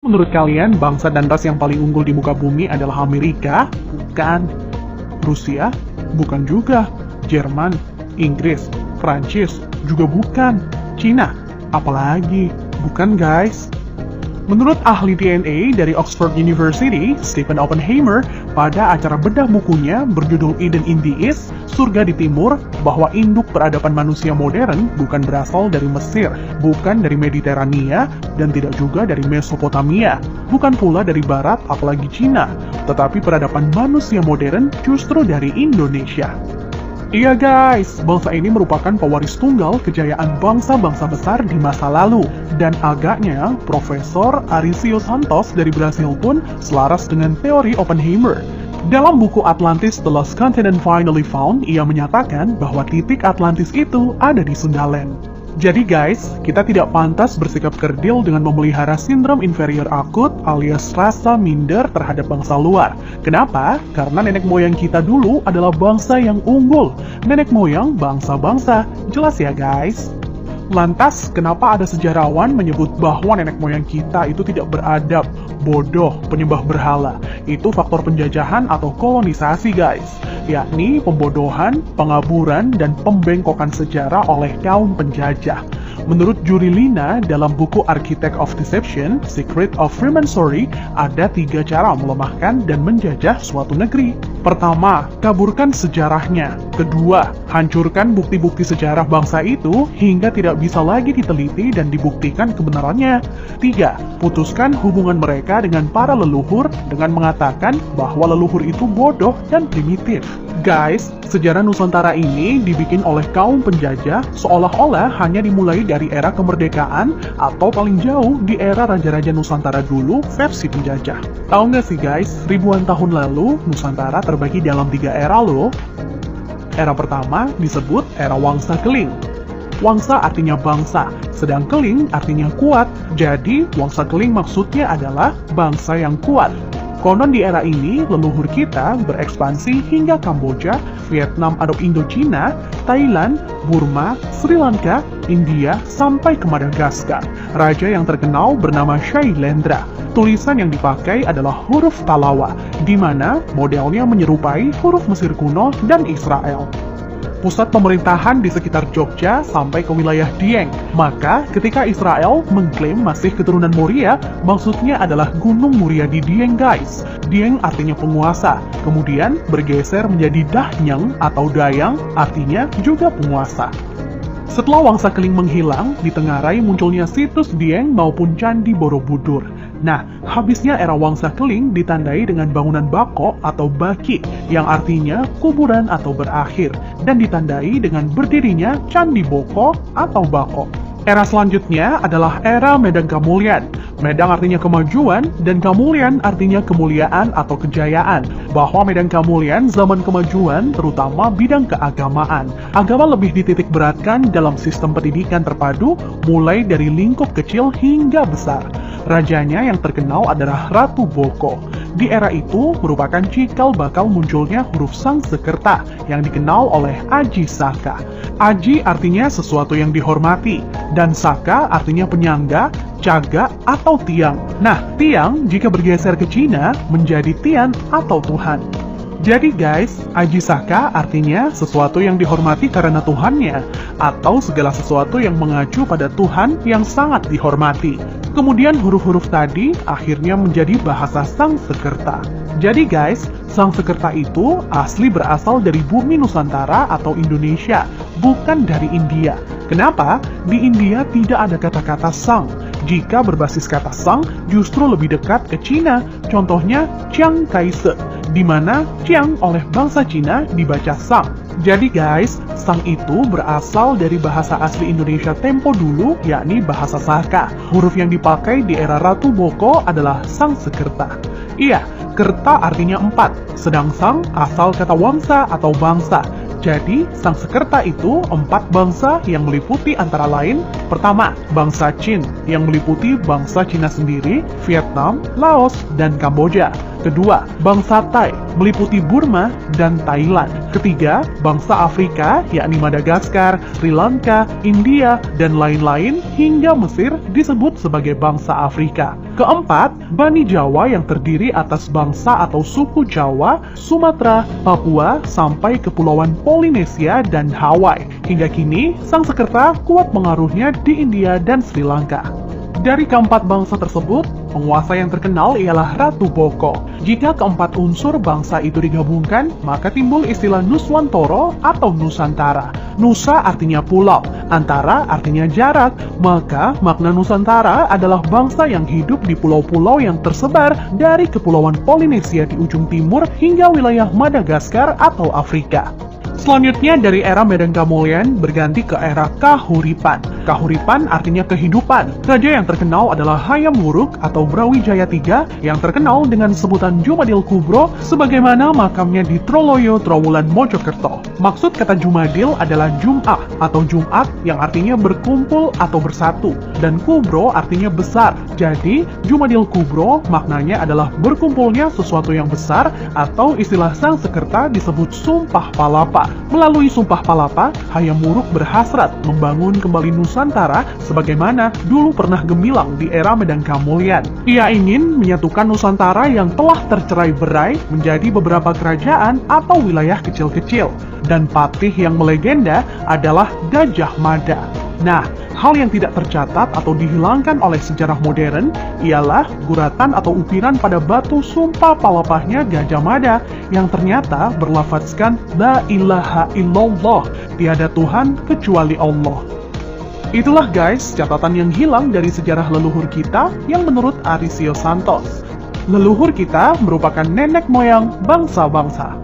Menurut kalian, bangsa dan ras yang paling unggul di muka bumi adalah Amerika? Bukan. Rusia? Bukan juga. Jerman? Inggris? Prancis? Juga bukan. Cina? Apalagi? Bukan, guys. Menurut ahli DNA dari Oxford University, Stephen Oppenheimer, pada acara bedah bukunya berjudul Eden in the East, Surga di Timur, bahwa induk peradaban manusia modern bukan berasal dari Mesir, bukan dari Mediterania, dan tidak juga dari Mesopotamia, bukan pula dari Barat apalagi Cina, tetapi peradaban manusia modern justru dari Indonesia. Iya guys, bangsa ini merupakan pewaris tunggal kejayaan bangsa-bangsa besar di masa lalu. Dan agaknya, Profesor Arisio Santos dari Brasil pun selaras dengan teori Oppenheimer. Dalam buku Atlantis The Lost Continent Finally Found, ia menyatakan bahwa titik Atlantis itu ada di Sundaland. Jadi guys, kita tidak pantas bersikap kerdil dengan memelihara sindrom inferior akut alias rasa minder terhadap bangsa luar. Kenapa? Karena nenek moyang kita dulu adalah bangsa yang unggul. Nenek moyang bangsa-bangsa. Jelas ya guys? Lantas, kenapa ada sejarawan menyebut bahwa nenek moyang kita itu tidak beradab, bodoh, penyembah berhala? Itu faktor penjajahan atau kolonisasi guys, yakni pembodohan, pengaburan, dan pembengkokan sejarah oleh kaum penjajah. Menurut Juri Lina dalam buku Architect of Deception, Secret of Freemasonry, ada 3 cara melemahkan dan menjajah suatu negeri. Pertama, kaburkan sejarahnya. Kedua, hancurkan bukti-bukti sejarah bangsa itu hingga tidak bisa lagi diteliti dan dibuktikan kebenarannya. 3, putuskan hubungan mereka dengan para leluhur dengan mengatakan bahwa leluhur itu bodoh dan primitif. Guys, sejarah Nusantara ini dibikin oleh kaum penjajah seolah-olah hanya dimulai dari era kemerdekaan atau paling jauh di era Raja-Raja Nusantara dulu versi penjajah. Tahu nggak sih guys, ribuan tahun lalu Nusantara terbagi dalam 3 era loh. Era pertama disebut era Wangsa Keling. Wangsa artinya bangsa, sedang Keling artinya kuat. Jadi, Wangsa Keling maksudnya adalah bangsa yang kuat. Konon di era ini, leluhur kita berekspansi hingga Kamboja, Vietnam atau Indochina, Thailand, Burma, Sri Lanka, India, sampai ke Madagaskar. Raja yang terkenal bernama Shailendra. Tulisan yang dipakai adalah huruf Talawa, di mana modelnya menyerupai huruf Mesir kuno dan Israel. Pusat pemerintahan di sekitar Jogja sampai ke wilayah Dieng. Maka ketika Israel mengklaim masih keturunan Moria, maksudnya adalah Gunung Muria di Dieng guys. Dieng artinya penguasa, kemudian bergeser menjadi Dahnyang atau Dayang, artinya juga penguasa. Setelah Wangsa Keling menghilang, di Tenggarai munculnya situs Dieng maupun Candi Borobudur. Nah, habisnya era Wangsa Keling ditandai dengan bangunan Bako atau Baki, yang artinya kuburan atau berakhir, dan ditandai dengan berdirinya Candi Boko atau Bako. Era selanjutnya adalah era Medang Kamulyan. Medang artinya kemajuan, dan Kamulyan artinya kemuliaan atau kejayaan. Bahwa Medang Kamulyan zaman kemajuan terutama bidang keagamaan. Agama lebih dititik beratkan dalam sistem pendidikan terpadu, mulai dari lingkup kecil hingga besar. Rajanya yang terkenal adalah Ratu Boko. Di era itu merupakan cikal bakal munculnya huruf Sangsekerta yang dikenal oleh Aji Saka. Aji artinya sesuatu yang dihormati, dan Saka artinya penyangga, caga, atau tiang. Nah, tiang jika bergeser ke Cina menjadi Tian atau Tuhan. Jadi guys, Aji Saka artinya sesuatu yang dihormati karena Tuhannya, atau segala sesuatu yang mengacu pada Tuhan yang sangat dihormati. Kemudian huruf-huruf tadi akhirnya menjadi bahasa Sangsekerta. Jadi guys, Sangsekerta itu asli berasal dari bumi Nusantara atau Indonesia, bukan dari India. Kenapa? Di India tidak ada kata-kata sang. Jika berbasis kata sang, justru lebih dekat ke Cina. Contohnya Chiang Kai-shek, di mana Chiang oleh bangsa Cina dibaca sang. Jadi guys, sang itu berasal dari bahasa asli Indonesia tempo dulu, yakni bahasa Saka. Huruf yang dipakai di era Ratu Boko adalah Sangsekerta. Iya, kerta artinya 4, sedang sang asal kata wangsa atau bangsa. Jadi, Sangsekerta itu 4 bangsa yang meliputi antara lain, pertama, bangsa Qin yang meliputi bangsa Cina sendiri, Vietnam, Laos, dan Kamboja. Kedua, bangsa Thai meliputi Burma dan Thailand. Ketiga, bangsa Afrika, yakni Madagaskar, Sri Lanka, India, dan lain-lain hingga Mesir disebut sebagai bangsa Afrika. Keempat, Bani Jawa yang terdiri atas bangsa atau suku Jawa, Sumatera, Papua, sampai Kepulauan Polinesia dan Hawaii. Hingga kini, Sanskerta kuat pengaruhnya di India dan Sri Lanka. Dari keempat bangsa tersebut, penguasa yang terkenal ialah Ratu Boko. Jika keempat unsur bangsa itu digabungkan, maka timbul istilah Nuswantara atau Nusantara. Nusa artinya pulau, antara artinya jarak, maka makna Nusantara adalah bangsa yang hidup di pulau-pulau yang tersebar dari Kepulauan Polinesia di ujung timur hingga wilayah Madagaskar atau Afrika. Selanjutnya dari era Medan Kamulyan berganti ke era Kahuripan. Kahuripan artinya kehidupan. Raja yang terkenal adalah Hayam Wuruk atau Brawijaya III yang terkenal dengan sebutan Jumadil Kubro sebagaimana makamnya di Troloyo, Trowulan, Mojokerto. Maksud kata Jumadil adalah Jum'ah atau Jumat yang artinya berkumpul atau bersatu dan Kubro artinya besar. Jadi Jumadil Kubro maknanya adalah berkumpulnya sesuatu yang besar atau istilah Sanskerta disebut Sumpah Palapa. Melalui Sumpah Palapa, Hayam Wuruk berhasrat membangun kembali Nusantara sebagaimana dulu pernah gemilang di era Medan Kamulyan. Ia ingin menyatukan Nusantara yang telah tercerai-berai menjadi beberapa kerajaan atau wilayah kecil-kecil. Dan patih yang melegenda adalah Gajah Mada. Nah, hal yang tidak tercatat atau dihilangkan oleh sejarah modern ialah guratan atau ukiran pada batu sumpah palapahnya Gajah Mada yang ternyata berlafazkan La ilaha illallah, tiada Tuhan kecuali Allah. Itulah guys, catatan yang hilang dari sejarah leluhur kita yang menurut Arisio Santos. Leluhur kita merupakan nenek moyang bangsa-bangsa.